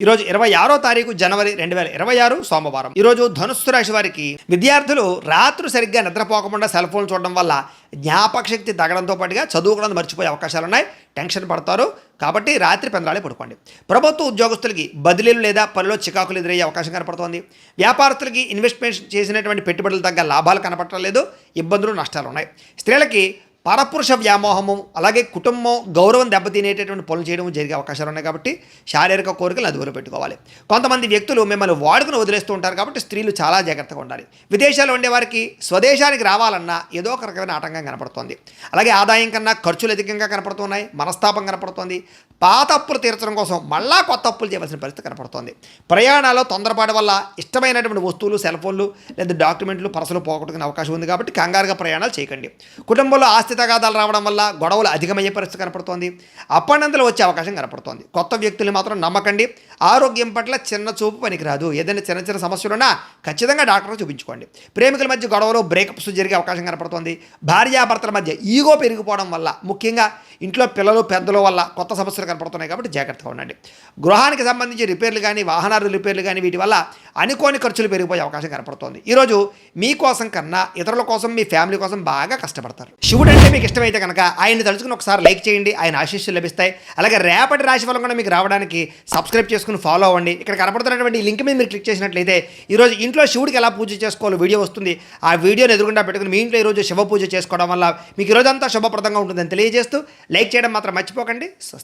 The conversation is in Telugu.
ఈరోజు 26వ తారీఖు జనవరి 2026 సోమవారం. ఈరోజు ధనుస్సు రాశి వారికి విద్యార్థులు రాత్రి సరిగ్గా నిద్రపోకుండా సెల్ ఫోన్ చూడడం వల్ల జ్ఞాపక శక్తి తగ్గడంతో పాటుగా చదువుకోవడం మర్చిపోయే అవకాశాలు ఉన్నాయి. టెన్షన్ పడతారు. కాబట్టి రాత్రి పెందరాళే పడుకోండి. ప్రభుత్వ ఉద్యోగస్తులకి బదిలీలు లేదా పనిలో చికాకులు ఎదురయ్యే అవకాశం కనపడుతోంది. వ్యాపారస్తులకి ఇన్వెస్ట్మెంట్ చేసినటువంటి పెట్టుబడులు తగ్గ లాభాలు కనపడటం లేదు. ఇబ్బందులు నష్టాలు ఉన్నాయి. స్త్రీలకి పరపురుష వ్యామోహము, అలాగే కుటుంబం గౌరవం దెబ్బతినేటటువంటి పనులు చేయడం జరిగే అవకాశాలు ఉన్నాయి. కాబట్టి శారీరక కోరికలు అదుపులో పెట్టుకోవాలి. కొంతమంది వ్యక్తులు మిమ్మల్ని వాడుకుని వదిలేస్తూ ఉంటారు. కాబట్టి స్త్రీలు చాలా జాగ్రత్తగా ఉండాలి. విదేశాల్లో ఉండే వారికి స్వదేశానికి రావాలన్నా ఏదో ఒక రకమైన ఆటంకం కనపడుతోంది. అలాగే ఆదాయం కన్నా ఖర్చులు అధికంగా కనపడుతున్నాయి. మనస్తాపం కనపడుతోంది. పాత అప్పులు తీర్చడం కోసం మళ్ళా కొత్త అప్పులు చేయవలసిన పరిస్థితి కనపడుతోంది. ప్రయాణాల్లో తొందరపాటు వల్ల ఇష్టమైనటువంటి వస్తువులు, సెల్ ఫోన్లు లేదా డాక్యుమెంట్లు, పర్సులు పోగొట్టుకునే అవకాశం ఉంది. కాబట్టి కంగారుగా ప్రయాణాలు చేయకండి. కుటుంబంలో ఆస్తి తగాదాలు రావడం వల్ల గొడవలు అధికమయ్యే పరిస్థితి కనపడుతోంది. అప్పనంతలు వచ్చే అవకాశం కనపడుతోంది. కొత్త వ్యక్తులు మాత్రం నమ్మకండి. ఆరోగ్యం పట్ల చిన్న చూపు పనికిరాదు. ఏదైనా చిన్న చిన్న సమస్యలున్నా ఖచ్చితంగా డాక్టర్కి చూపించుకోండి. ప్రేమికుల మధ్య గొడవలు, బ్రేకప్స్ జరిగే అవకాశం కనపడుతోంది. భార్యాభర్తల మధ్య ఈగో పెరిగిపోవడం వల్ల, ముఖ్యంగా ఇంట్లో పిల్లలు పెద్దల వల్ల కొత్త సమస్యలు కనపడుతున్నాయి. కాబట్టి జాగ్రత్తగా ఉండండి. గృహానికి సంబంధించి రిపేర్లు కానీ, వాహనాలు రిపేర్లు కానీ, వీటి వల్ల అనుకోని ఖర్చులు పెరిగిపోయే అవకాశం కనపడుతోంది. ఈరోజు మీకోసం కన్నా ఇతరుల కోసం, మీ ఫ్యామిలీ కోసం బాగా కష్టపడతారు. శివుడు అంటే మీకు ఇష్టమైతే కనుక ఆయన్ని తలుచుకుని ఒకసారి లైక్ చేయండి. ఆయన ఆశీస్సులు లభిస్తాయి. అలాగే రేపటి రాశి ఫలం కూడా మీకు రావడానికి సబ్స్క్రైబ్ చేసుకుని ఫాలో అవ్వండి. ఇక్కడ కనపడుతున్నటువంటి ఈ లింక్ మీద మీరు క్లిక్ చేసినట్లయితే ఈరోజు ఇంట్లో శివుడికి ఎలా పూజ చేసుకోవాలో వీడియో వస్తుంది. ఆ వీడియోని ఎదురుగుండా పెట్టుకుని మీ ఇంట్లో ఈరోజు శివ పూజ చేసుకోవడం వల్ల మీకు ఈరోజంతా శుభప్రదంగా ఉంటుందని తెలియజేస్తూ లైక్ చేయడం మాత్రం మర్చిపోకండి.